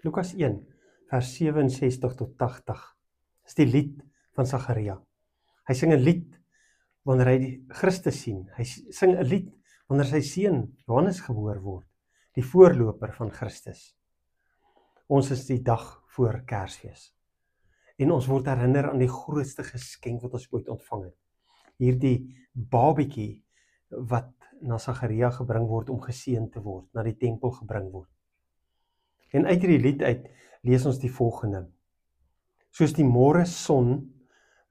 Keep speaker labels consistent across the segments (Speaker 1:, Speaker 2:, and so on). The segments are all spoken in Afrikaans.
Speaker 1: Lukas 1, vers 67 tot 80, is die lied van Sagaria. Hy sing 'n lied wanneer hy die Christus sien. Hy sing 'n lied wanneer sy seun Johannes gebore word, die voorloper van Christus. Ons is die dag voor Kersfees. En ons word herinner aan die grootste geskenk wat ons ooit ontvang het. Hierdie babietjie wat na Sagaria gebring word om geseën te word, na die tempel gebring word. En uit hierdie lied uit lees ons die volgende. Soos die môre son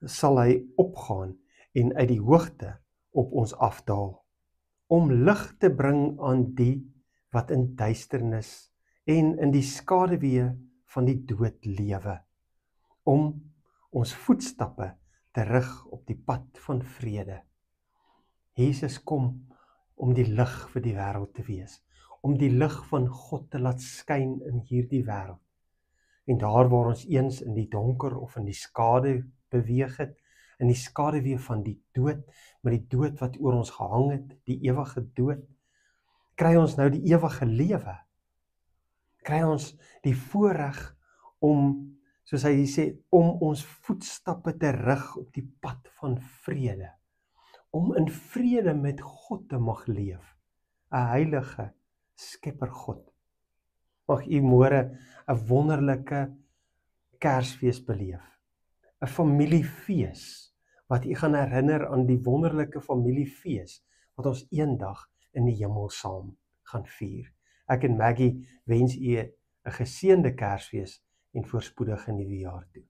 Speaker 1: sal hy opgaan en uit die hoogte op ons afdaal, om lig te bring aan die wat in duisternis en in die skaduwee van die dood lewe, om ons voetstappe te rig op die pad van vrede. Jesus kom om die lig vir die wêreld te wees, om die lig van God te laat skyn in hierdie wêreld. En daar waar ons eens in die donker of in die skade beweeg het, in die skaduwee van die dood, met die dood wat oor ons gehang het, die ewige dood, kry ons nou die ewige lewe. Kry ons die voorreg om, soos hy sê, om ons voetstappe te rig op die pad van vrede. Om in vrede met God te mag leef. 'n heilige skepper God. Mag u môre 'n wonderlike Kersfees beleef. 'n Familiefees, wat u gaan herinner aan die wonderlike familiefees, wat ons eendag in die hemel saam gaan vier. Ek en Maggie wens u 'n geseënde Kersfees en voorspoedige nuwe jaar toe.